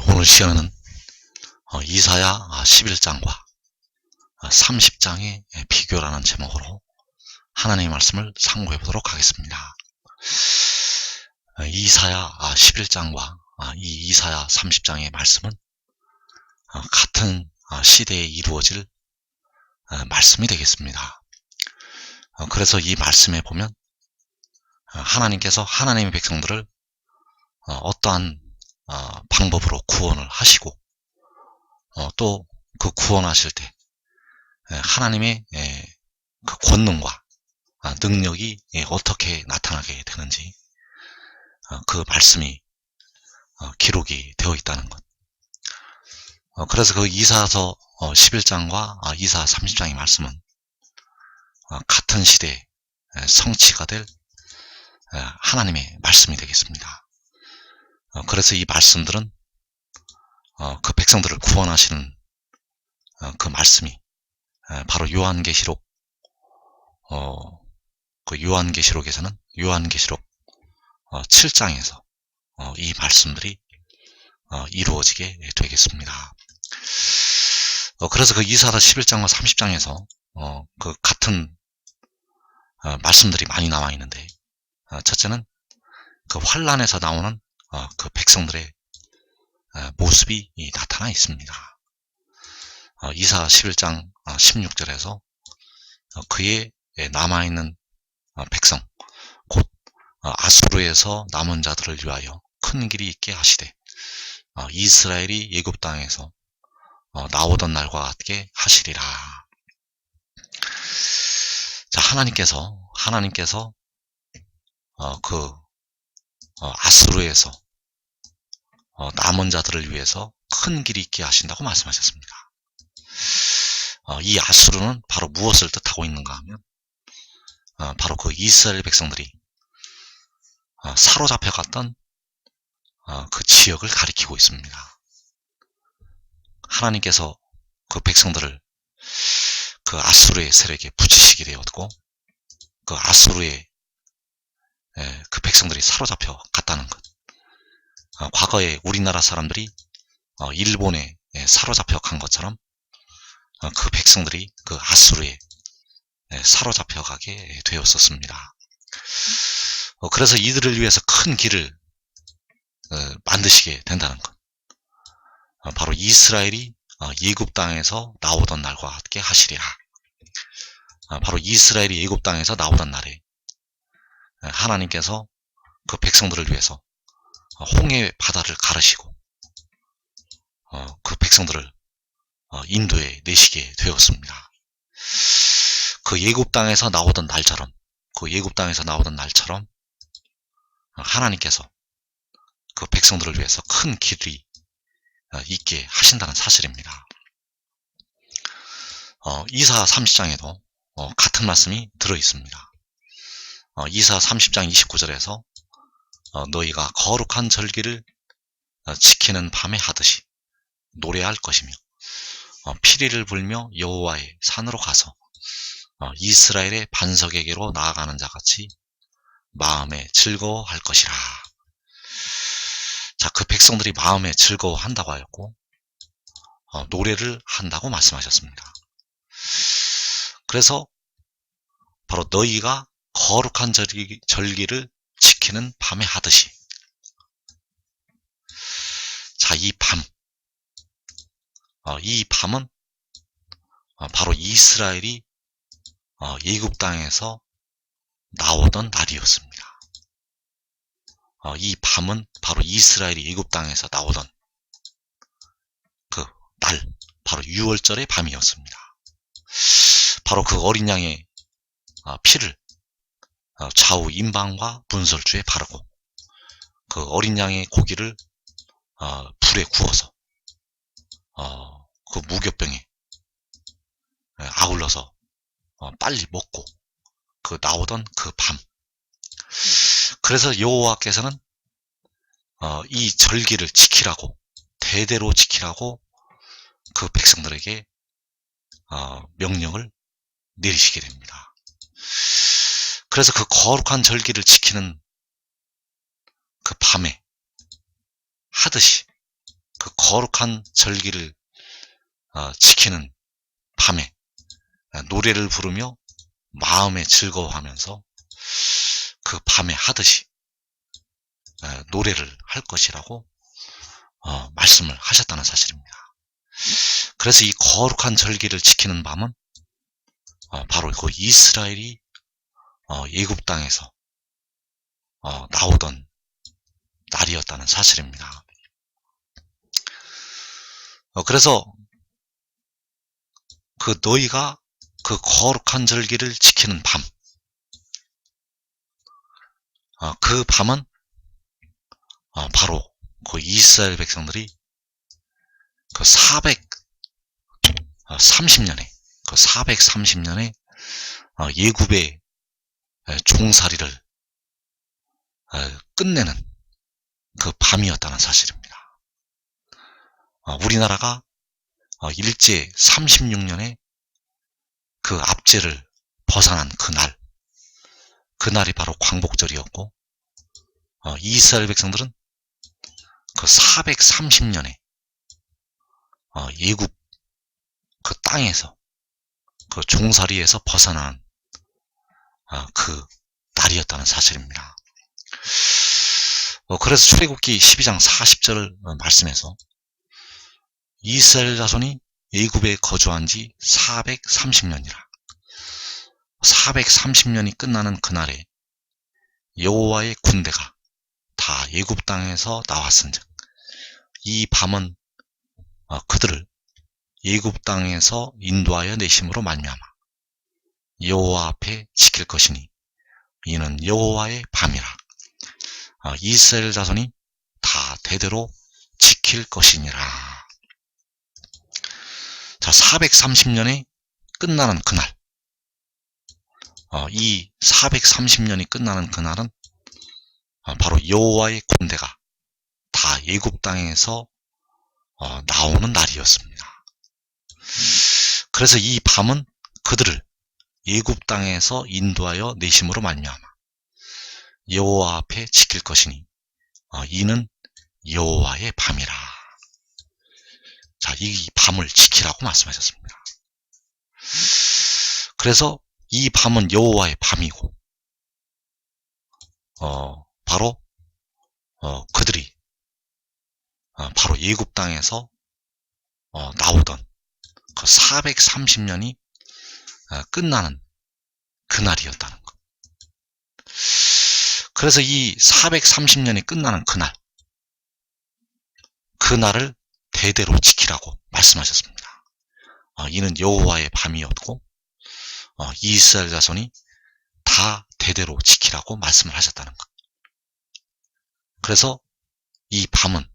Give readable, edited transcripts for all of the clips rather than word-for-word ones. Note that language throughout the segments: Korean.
오늘 시간은 이사야 11장과 30장의 비교라는 제목으로 하나님의 말씀을 상고해 보도록 하겠습니다. 이사야 11장과 이 이사야 30장의 말씀은 같은 시대에 이루어질 말씀이 되겠습니다. 그래서 이 말씀에 보면 하나님께서 하나님의 백성들을 어떠한 방법으로 구원을 하시고 또 그 구원하실 때 하나님의 그 권능과 능력이 어떻게 나타나게 되는지 그 말씀이 기록이 되어 있다는 것. 그래서 그 이사서 11장과 이사 30장의 말씀은 같은 시대에 성취가 될 하나님의 말씀이 되겠습니다. 그래서 이 말씀들은 그 백성들을 구원하시는 그 말씀이 바로 요한계시록 그 요한계시록에서는 요한계시록 7장에서 이 말씀들이 이루어지게 되겠습니다. 그래서 그 이사야 11장과 30장에서 그 같은 말씀들이 많이 나와 있는데, 첫째는 그 환란에서 나오는 그 백성들의 모습이 나타나 있습니다. 이사야 11장 16절에서 그의 남아있는 백성 곧 아수르에서 남은 자들을 위하여 큰 길이 있게 하시되 이스라엘이 애굽 땅에서 나오던 날과 같게 하시리라. 자, 하나님께서 그 아수르에서 남은 자들을 위해서 큰 길이 있게 하신다고 말씀하셨습니다. 이 아수르는 바로 무엇을 뜻하고 있는가 하면 바로 그 이스라엘 백성들이 사로잡혀 갔던 그 지역을 가리키고 있습니다. 하나님께서 그 백성들을 그 아수르의 세력에 붙이시게 되었고, 그 아수르의 그 백성들이 사로잡혀 갔다는 것. 과거에 우리나라 사람들이 일본에 사로잡혀 간 것처럼 그 백성들이 그 아수르에 사로잡혀 가게 되었었습니다. 그래서 이들을 위해서 큰 길을 만드시게 된다는 것. 바로 이스라엘이 애굽 땅에서 나오던 날과 같게 하시리라. 바로 이스라엘이 애굽 땅에서 나오던 날에 하나님께서 그 백성들을 위해서 홍해 바다를 가르시고 그 백성들을 인도에 내시게 되었습니다. 그 애굽 땅에서 나오던 날처럼 하나님께서 그 백성들을 위해서 큰 길이 있게 하신다는 사실입니다. 이사야 30장에도 같은 말씀이 들어 있습니다. 이사야 30장 29절에서 너희가 거룩한 절기를 지키는 밤에 하듯이 노래할 것이며 피리를 불며 여호와의 산으로 가서 이스라엘의 반석에게로 나아가는 자같이 마음에 즐거워할 것이라. 자, 그 백성들이 마음에 즐거워한다고 하였고 노래를 한다고 말씀하셨습니다. 그래서 바로 너희가 거룩한 절기를 지키는 밤에 하듯이, 자, 이 밤은 바로 이스라엘이 애굽 땅에서 나오던 날이었습니다. 이 밤은 바로 이스라엘이 애굽 땅에서 나오던 그 날, 바로 유월절의 밤이었습니다. 바로 그 어린 양의 피를 좌우 임방과 분설주에 바르고 그 어린 양의 고기를 불에 구워서 그 무교병에 아울러서 빨리 먹고 그 나오던 그 밤. 그래서 여호와께서는 이 절기를 지키라고, 대대로 지키라고 그 백성들에게 명령을 내리시게 됩니다. 그래서 그 거룩한 절기를 지키는 그 밤에 하듯이 그 거룩한 절기를 지키는 밤에 노래를 부르며 마음에 즐거워하면서 그 밤에 하듯이 노래를 할 것이라고 말씀을 하셨다는 사실입니다. 그래서 이 거룩한 절기를 지키는 밤은 바로 그 이스라엘이 애굽 땅에서 나오던 날이었다는 사실입니다. 그래서 그 너희가 그 거룩한 절기를 지키는 밤, 그 밤은 바로 그 이스라엘 백성들이 그 430년에 애굽의 종살이를 끝내는 그 밤이었다는 사실입니다. 우리나라가 일제 36년에 그 압제를 벗어난 그날이 바로 광복절이었고, 이스라엘 백성들은 그 430년에 애굽 그 땅에서 그 종살이에서 벗어난 그 날이었다는 사실입니다. 그래서 출애굽기 12장 40절 말씀에서 이스라엘 자손이 애굽에 거주한 지 430년이라 430년이 끝나는 그날에 여호와의 군대가 다 애굽 땅에서 나왔은즉 이 밤은 그들을 애굽 땅에서 인도하여 내심으로 말미암아 여호와 앞에 지킬 것이니 이는 여호와의 밤이라. 이스라엘 자손이 다 대대로 지킬 것이니라. 자, 430년에 끝나는 그날, 이 430년이 끝나는 그날은 바로 여호와의 군대가 다 애굽 땅에서 나오는 날이었습니다. 그래서 이 밤은 그들을 애굽 땅에서 인도하여 내심으로 말미암아 여호와 앞에 지킬 것이니 이는 여호와의 밤이라. 자, 이 밤을 지키라고 말씀하셨습니다. 그래서 이 밤은 여호와의 밤이고 바로 그들이 바로 애굽 땅에서 나오던 그 430년이 끝나는 그날이었다는 것. 그래서 이 430년이 끝나는 그날을 대대로 지키라고 말씀하셨습니다. 이는 여호와의 밤이었고 이스라엘 자손이 다 대대로 지키라고 말씀을 하셨다는 것. 그래서 이 밤은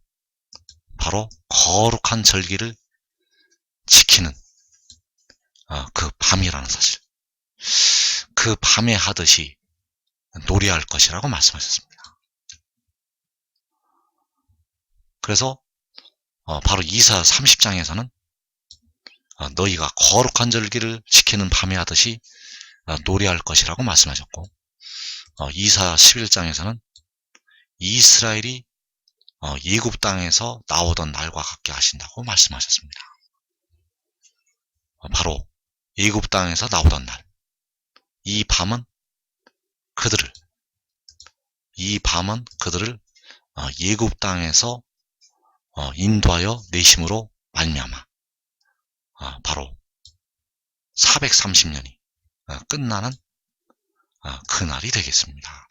바로 거룩한 절기를 지키는 그 밤이라는 사실. 그 밤에 하듯이 노래할 것이라고 말씀하셨습니다. 그래서 바로 이사야 30장에서는 너희가 거룩한 절기를 지키는 밤에 하듯이 노래할 것이라고 말씀하셨고, 이사야 11장에서는 이스라엘이 애굽 땅에서 나오던 날과 같게 하신다고 말씀하셨습니다. 바로 애굽 땅에서 나오던 날, 이 밤은 그들을 애굽 땅에서 인도하여 내심으로 말미암아 바로 430년이 끝나는 그날이 되겠습니다.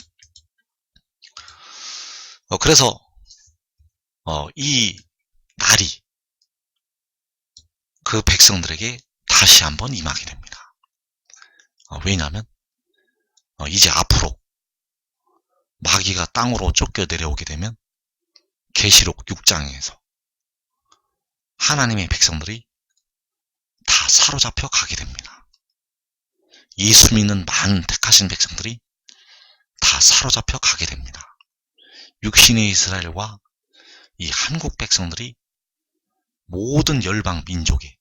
그래서 이 날이 그 백성들에게 다시 한번 임하게 됩니다. 왜냐하면 이제 앞으로 마귀가 땅으로 쫓겨 내려오게 되면 계시록 6장에서 하나님의 백성들이 다 사로잡혀 가게 됩니다. 예수 믿는 많은 택하신 백성들이 다 사로잡혀 가게 됩니다. 육신의 이스라엘과 이 한국 백성들이 모든 열방 민족에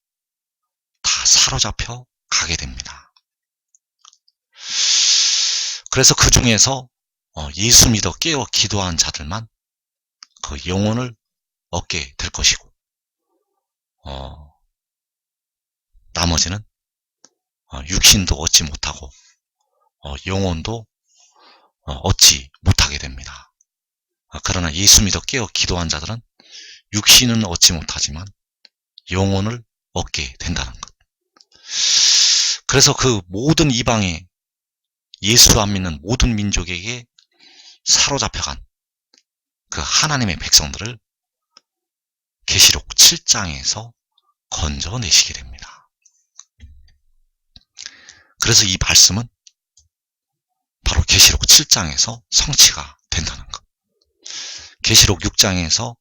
다 사로잡혀 가게 됩니다. 그래서 그 중에서 예수 믿어 깨어 기도한 자들만 그 영혼을 얻게 될 것이고, 나머지는 육신도 얻지 못하고 영혼도 얻지 못하게 됩니다. 그러나 예수 믿어 깨어 기도한 자들은 육신은 얻지 못하지만 영혼을 얻게 된다는 것. 그래서 그 모든 이방의 예수 안 믿는 모든 민족에게 사로잡혀간 그 하나님의 백성들을 계시록 7장에서 건져내시게 됩니다. 그래서 이 말씀은 바로 계시록 7장에서 성취가 된다는 것. 계시록 6장에서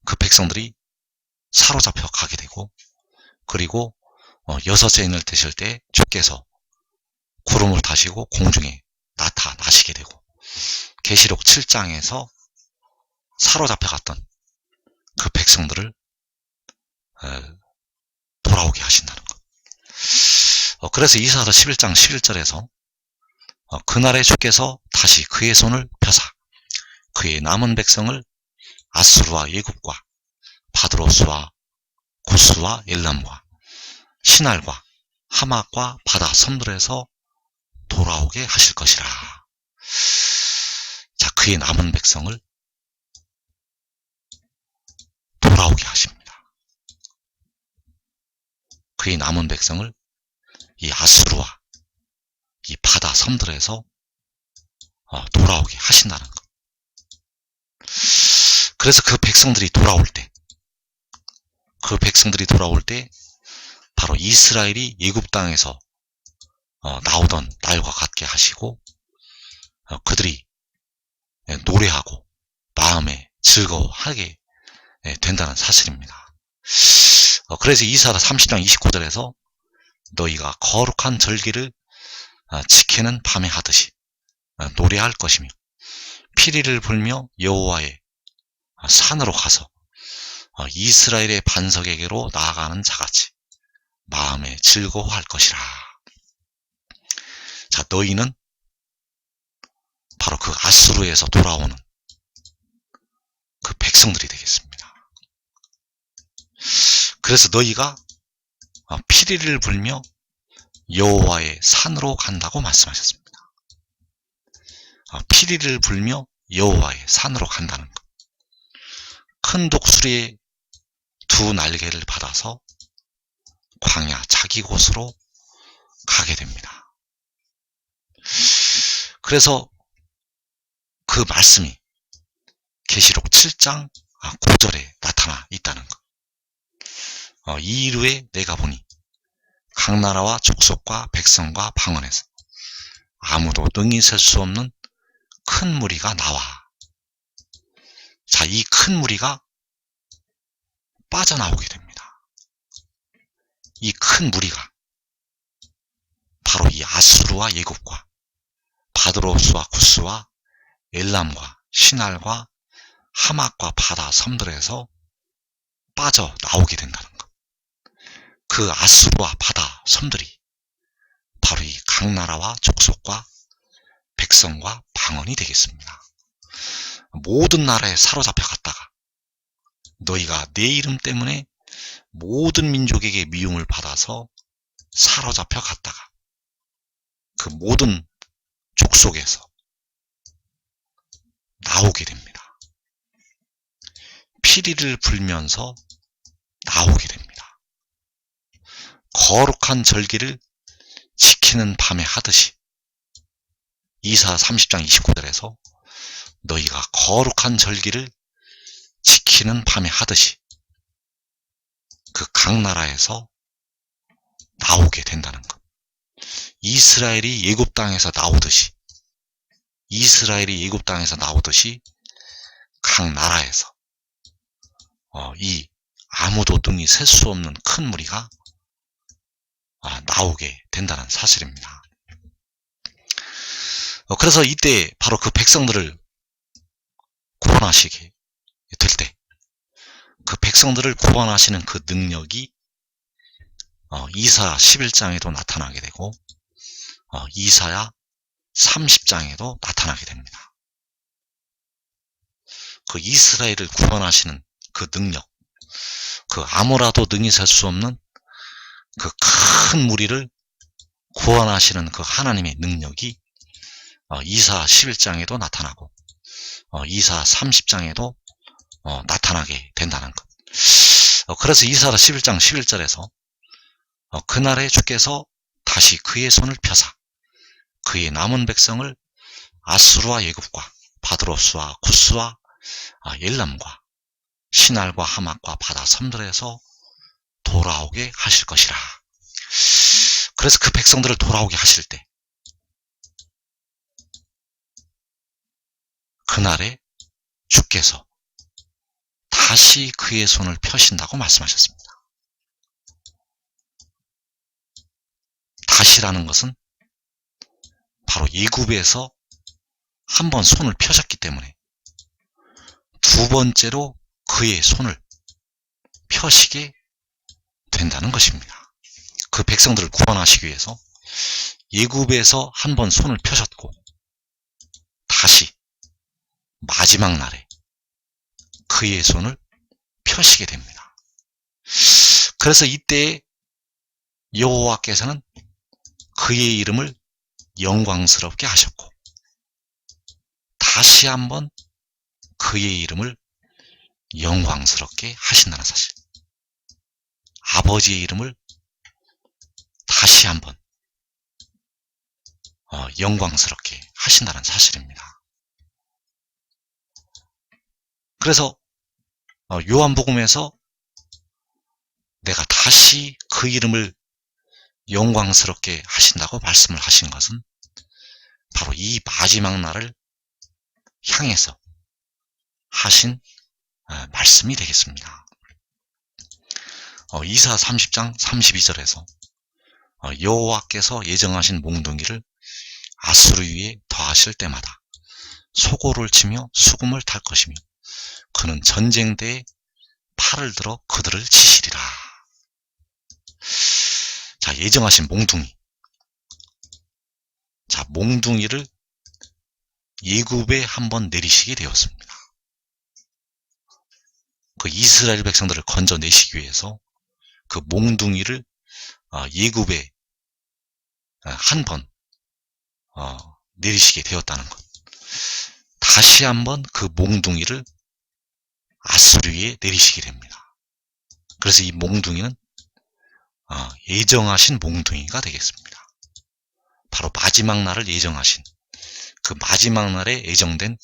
그 백성들이 사로잡혀 가게 되고, 그리고 여섯째 인을 드실 때 주께서 구름을 타시고 공중에 나타나시게 되고, 계시록 7장에서 사로잡혀 갔던 그 백성들을 돌아오게 하신다는 것. 그래서 이사야서 11장 11절에서 그날에 주께서 다시 그의 손을 펴사 그의 남은 백성을 아수르와 예굽과 바드로스와 구스와 엘람과 시날과 하맛과 바다 섬들에서 돌아오게 하실 것이라. 자, 그의 남은 백성을 돌아오게 하십니다. 그의 남은 백성을 이 아수르와 이 바다 섬들에서 돌아오게 하신다는 것. 그래서 그 백성들이 돌아올 때 바로 이스라엘이 애굽 땅에서 나오던 날과 같게 하시고 그들이 노래하고 마음에 즐거워하게 된다는 사실입니다. 그래서 이사야 30장 29절에서 너희가 거룩한 절기를 지키는 밤에 하듯이 노래할 것이며 피리를 불며 여호와의 산으로 가서 이스라엘의 반석에게로 나아가는 자같이 마음에 즐거워할 것이라. 자, 너희는 바로 그 아수르에서 돌아오는 그 백성들이 되겠습니다. 그래서 너희가 피리를 불며 여호와의 산으로 간다고 말씀하셨습니다. 피리를 불며 여호와의 산으로 간다는 것. 큰 독수리의 두 날개를 받아서 광야 자기 곳으로 가게 됩니다. 그래서 그 말씀이 계시록 7장 9절에 나타나 있다는 것. 이일후에 내가 보니 각 나라와 족속과 백성과 방언에서 아무도 능히 셀 수 없는 큰 무리가 나와. 자, 이 큰 무리가 빠져나오게 됩니다. 이 큰 무리가 바로 이 아수르와 예굽과 바드로스와 구스와 엘람과 시날과 하맛과 바다 섬들에서 빠져나오게 된다는 것. 그 아수르와 바다 섬들이 바로 이 각 나라와 족속과 백성과 방언이 되겠습니다. 모든 나라에 사로잡혀 갔다가 너희가 내 이름 때문에 모든 민족에게 미움을 받아서 사로잡혀 갔다가 그 모든 족속에서 나오게 됩니다. 피리를 불면서 나오게 됩니다. 거룩한 절기를 지키는 밤에 하듯이 이사야 30장 29절에서 너희가 거룩한 절기를 지키는 밤에 하듯이 그 각 나라에서 나오게 된다는 것. 이스라엘이 애굽 땅에서 나오듯이 각 나라에서 이 아무도 능히 셀 수 없는 큰 무리가 나오게 된다는 사실입니다. 그래서 이때 바로 그 백성들을 구원하시게 될 때 그 백성들을 구원하시는 그 능력이 이사야 11장에도 나타나게 되고 이사야 30장에도 나타나게 됩니다. 그 이스라엘을 구원하시는 그 능력, 그 아무라도 능히 설 수 없는 그 큰 무리를 구원하시는 그 하나님의 능력이 이사 11장에도 나타나고 이사 30장에도 나타나게 된다는 것. 그래서 이사라 11장 11절에서 그날에 주께서 다시 그의 손을 펴사 그의 남은 백성을 아수르와 예굽과 바드로스와 구스와 엘람과 시날과 하맛과 바다 섬들에서 돌아오게 하실 것이라. 그래서 그 백성들을 돌아오게 하실 때 그날에 주께서 다시 그의 손을 펴신다고 말씀하셨습니다. 다시라는 것은 바로 예굽에서 한 번 손을 펴셨기 때문에 두 번째로 그의 손을 펴시게 된다는 것입니다. 그 백성들을 구원하시기 위해서 예굽에서 한 번 손을 펴셨고 다시 마지막 날에 그의 손을 펴시게 됩니다. 그래서 이때 여호와께서는 그의 이름을 영광스럽게 하셨고 다시 한번 그의 이름을 영광스럽게 하신다는 사실, 아버지의 이름을 다시 한번 영광스럽게 하신다는 사실입니다. 그래서 요한복음에서 내가 다시 그 이름을 영광스럽게 하신다고 말씀을 하신 것은 바로 이 마지막 날을 향해서 하신 말씀이 되겠습니다. 이사 30장 32절에서 여호와께서 예정하신 몽둥이를 아수르 위에 더하실 때마다 소고를 치며 수금을 탈 것이며 그는 전쟁대에 팔을 들어 그들을 치시리라. 자, 예정하신 몽둥이. 자, 몽둥이를 예굽에 한번 내리시게 되었습니다. 그 이스라엘 백성들을 건져내시기 위해서 그 몽둥이를 예굽에 한번 내리시게 되었다는 것. 다시 한번 그 몽둥이를 아수르에 내리시게 됩니다. 그래서 이 몽둥이는 예정하신 몽둥이가 되겠습니다. 바로 마지막 날을 예정하신 그 마지막 날에 예정된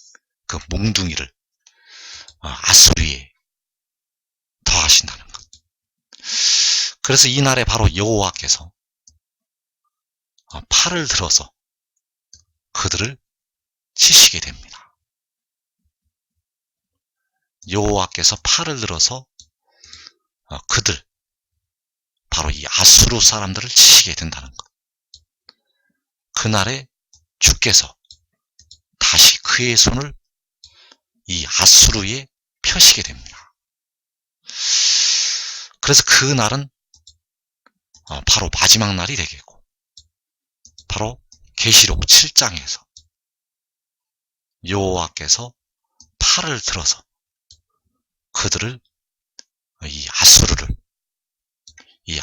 그 몽둥이를 아수르에 더하신다는 것. 그래서 이 날에 바로 여호와께서 팔을 들어서 그들을 치시게 됩니다. 여호와께서 팔을 들어서 그들, 바로 이 아수르 사람들을 치시게 된다는 것. 그날에 주께서 다시 그의 손을 이 아수르에 펴시게 됩니다. 그래서 그 날은 바로 마지막 날이 되겠고 바로 계시록 7장에서 여호와께서 팔을 들어서 그들을 이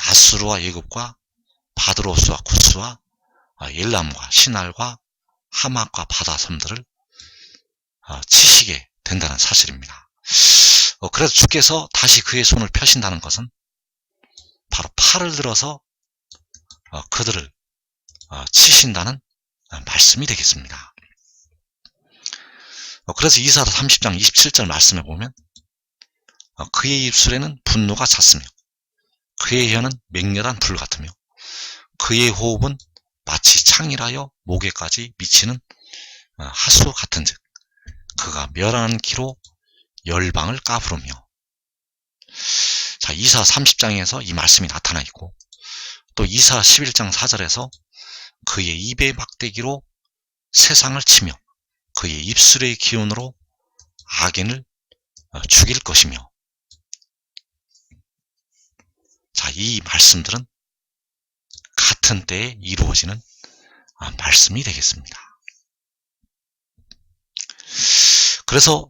아수르와 예굽과 바드로스와 구스와 엘람과 시날과 하맛과 바다 섬들을 치시게 된다는 사실입니다. 그래서 주께서 다시 그의 손을 펴신다는 것은 바로 팔을 들어서 그들을 치신다는 말씀이 되겠습니다. 그래서 이사야 30장 27절 말씀에 보면 그의 입술에는 분노가 찼으며 그의 혀는 맹렬한 불 같으며 그의 호흡은 마치 창이라여 목에까지 미치는 하수 같은즉 그가 멸하는 키로 열방을 까부르며. 자, 이사 30장에서 이 말씀이 나타나 있고 또 이사 11장 4절에서 그의 입의 막대기로 세상을 치며 그의 입술의 기운으로 악인을 죽일 것이며. 자, 이 말씀들은 같은 때에 이루어지는 말씀이 되겠습니다. 그래서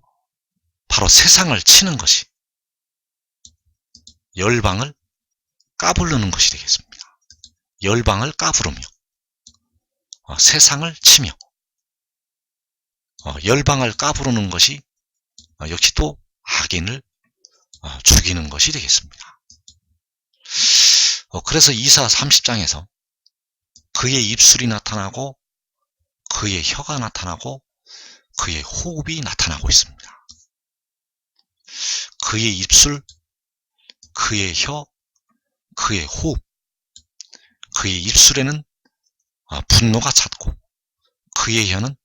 바로 세상을 치는 것이 열방을 까부르는 것이 되겠습니다. 열방을 까부르며 세상을 치며 열방을 까부르는 것이 역시 또 악인을 죽이는 것이 되겠습니다. 그래서 이사 30장에서 그의 입술이 나타나고 그의 혀가 나타나고 그의 호흡이 나타나고 있습니다. 그의 입술, 그의 혀, 그의 호흡. 그의 입술에는 분노가 찼고 그의 혀는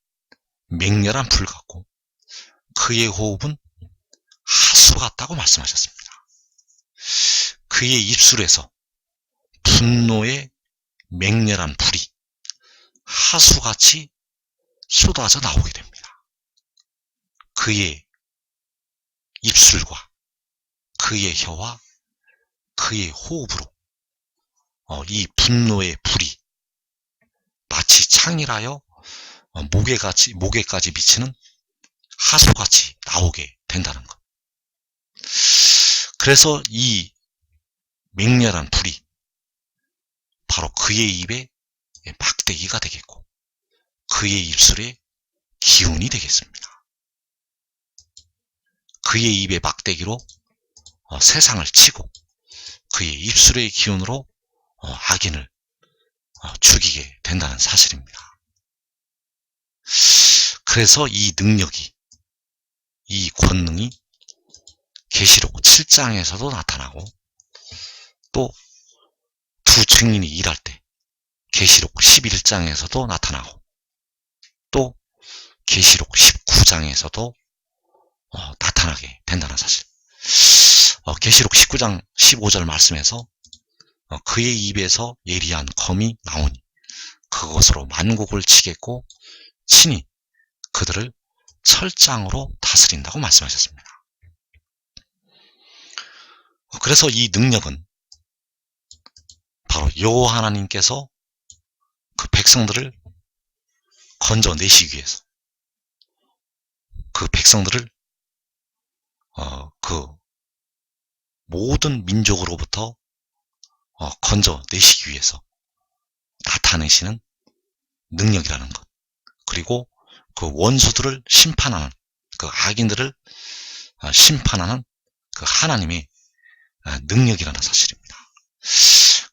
맹렬한 불 같고 그의 호흡은 하수 같다고 말씀하셨습니다. 그의 입술에서 분노의 맹렬한 불이 하수같이 쏟아져 나오게 됩니다. 그의 입술과 그의 혀와 그의 호흡으로 이 분노의 불이 마치 창이라여 목에까지 미치는 하수같이 나오게 된다는 것. 그래서 이 맹렬한 불이 바로 그의 입에 막대기가 되겠고 그의 입술에 기운이 되겠습니다. 그의 입에 막대기로 세상을 치고 그의 입술의 기운으로 악인을 죽이게 된다는 사실입니다. 그래서 이 능력이, 이 권능이 계시록 7장에서도 나타나고 또 두 증인이 일할 때 계시록 11장에서도 나타나고 또 계시록 19장에서도 나타나게 된다는 사실. 계시록 19장 15절 말씀에서 그의 입에서 예리한 검이 나오니 그것으로 만국을 치겠고 친히 그들을 철장으로 다스린다고 말씀하셨습니다. 그래서 이 능력은 바로 여호와 하나님께서 그 백성들을 건져내시기 위해서 그 백성들을 그 모든 민족으로부터 건져내시기 위해서 나타내시는 능력이라는 것. 그리고 그 원수들을 심판하는, 그 악인들을 심판하는 그 하나님의 능력이라는 사실입니다.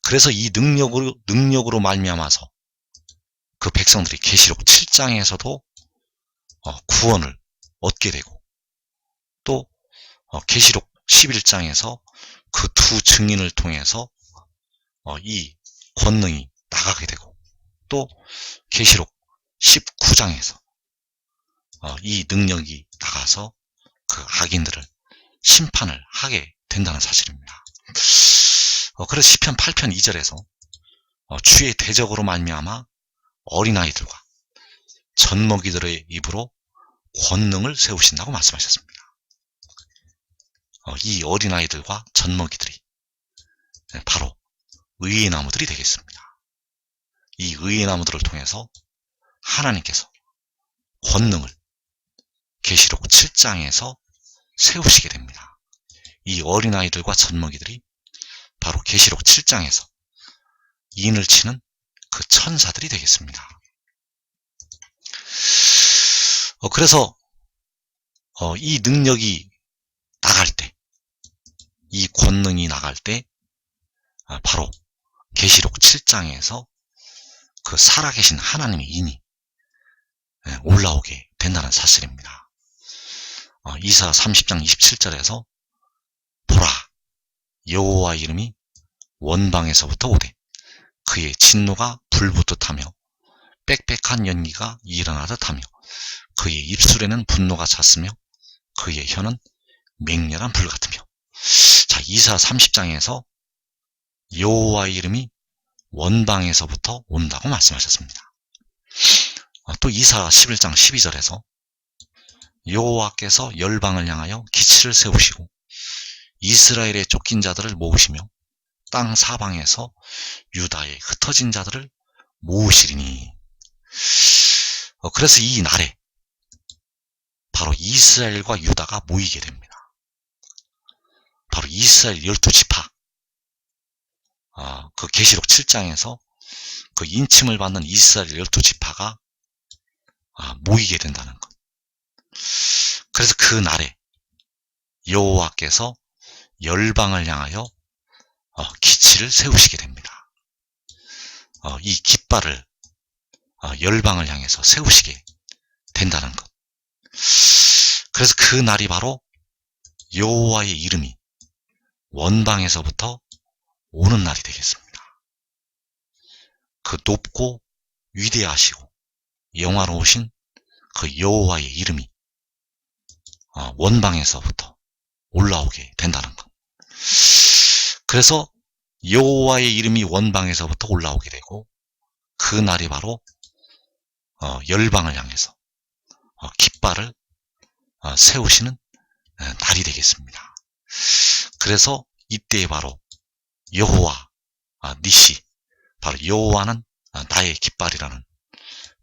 그래서 이 능력으로 말미암아서 그 백성들이 계시록 7장에서도 구원을 얻게 되고 또 계시록 11장에서 그 두 증인을 통해서 이 권능이 나가게 되고 또 계시록 19장에서 이 능력이 나가서 그 악인들을 심판을 하게 된다는 사실입니다. 그래서 시편 8편 2절에서 주의 대적으로 말미암아 어린아이들과 젖먹이들의 입으로 권능을 세우신다고 말씀하셨습니다. 이 어린아이들과 젖먹이들이 바로 의의 나무들이 되겠습니다. 이 의의 나무들을 통해서 하나님께서 권능을 계시록 7장에서 세우시게 됩니다. 이 어린아이들과 젖먹이들이 바로 계시록 7장에서 인을 치는 그 천사들이 되겠습니다. 그래서 이 능력이 나갈 때, 이 권능이 나갈 때 바로 계시록 7장에서 그 살아계신 하나님의 인이 올라오게 된다는 사실입니다. 이사 30장 27절에서 보라, 여호와 이름이 원방에서부터 오되 그의 진노가 불붙듯 하며 빽빽한 연기가 일어나듯 하며 그의 입술에는 분노가 찼으며 그의 혀는 맹렬한 불 같으며. 자, 이사 30장에서 여호와 이름이 원방에서부터 온다고 말씀하셨습니다. 또 이사 11장 12절에서 여호와께서 열방을 향하여 기치를 세우시고 이스라엘의 쫓긴 자들을 모으시며 땅 사방에서 유다의 흩어진 자들을 모으시리니. 그래서 이 날에 바로 이스라엘과 유다가 모이게 됩니다. 바로 이스라엘 12지파, 그 계시록 7장에서 그 인침을 받는 이스라엘 12지파가 모이게 된다는 것. 그래서 그 날에 여호와께서 열방을 향하여 기치를 세우시게 됩니다. 이 깃발을 열방을 향해서 세우시게 된다는 것. 그래서 그 날이 바로 여호와의 이름이 원방에서부터 오는 날이 되겠습니다. 그 높고 위대하시고 영화로우신 그 여호와의 이름이 원방에서부터 올라오게 된다는 것. 그래서 여호와의 이름이 원방에서부터 올라오게 되고 그 날이 바로 열방을 향해서 깃발을 세우시는 날이 되겠습니다. 그래서 이때에 바로 여호와 니시, 바로 여호와는 나의 깃발이라는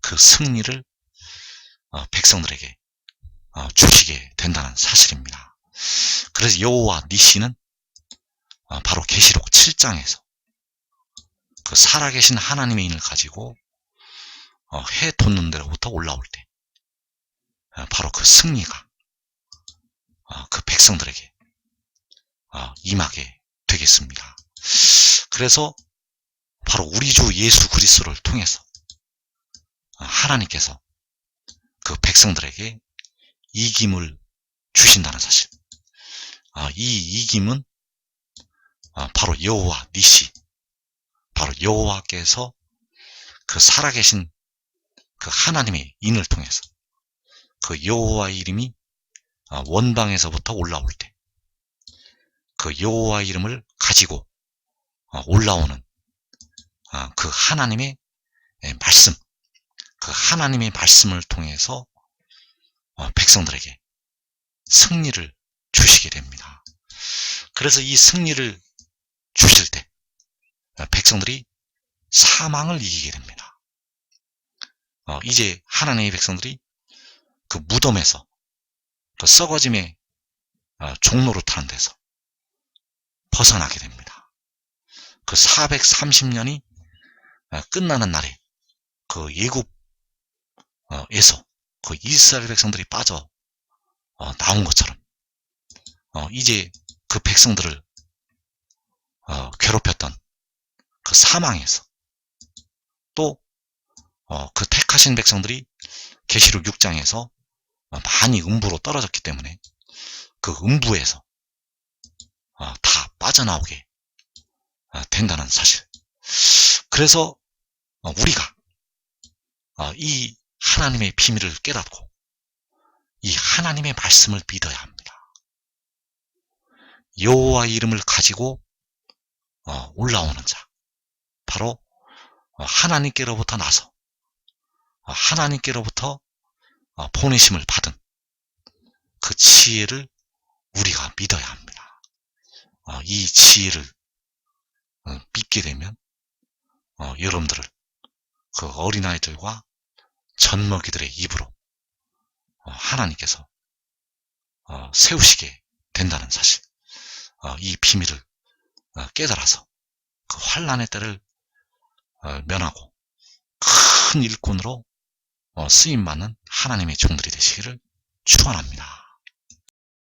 그 승리를 백성들에게 주시게 된다는 사실입니다. 그래서 여호와 니시는 바로 계시록 7장에서 그 살아계신 하나님의 인을 가지고 해 돋는 데로부터 올라올 때 바로 그 승리가 그 백성들에게 임하게 되겠습니다. 그래서 바로 우리 주 예수 그리스도를 통해서 하나님께서 그 백성들에게 이김을 주신다는 사실. 이 이김은 바로 여호와 니시, 바로 여호와께서 그 살아계신 그 하나님의 인을 통해서 그 여호와의 이름이 원방에서부터 올라올 때 그 여호와의 이름을 가지고 올라오는 그 하나님의 말씀, 그 하나님의 말씀을 통해서 백성들에게 승리를 주시게 됩니다. 그래서 이 승리를 주실 때 백성들이 사망을 이기게 됩니다. 이제 하나님의 백성들이 그 무덤에서 그 썩어짐의 종로로 타는 데서 벗어나게 됩니다. 그 430년이 끝나는 날에 그 예굽에서 그 이스라엘 백성들이 빠져 나온 것처럼 이제 그 백성들을 괴롭혔던 그 사망에서 또 그 택하신 백성들이 계시록 6장에서 많이 음부로 떨어졌기 때문에 그 음부에서 다 빠져나오게 된다는 사실. 그래서 우리가 이 하나님의 비밀을 깨닫고 이 하나님의 말씀을 믿어야 합니다. 여호와의 이름을 가지고 올라오는 자, 바로 하나님께로부터 나서 하나님께로부터 보내심을 받은 그 지혜를 우리가 믿어야 합니다. 이 지혜를 믿게 되면 여러분들을 그 어린아이들과 젖먹이들의 입으로 하나님께서 세우시게 된다는 사실, 이 비밀을 깨달아서 그 환난의 때를 면하고 큰 일꾼으로 쓰임받는 하나님의 종들이 되시기를 축원합니다.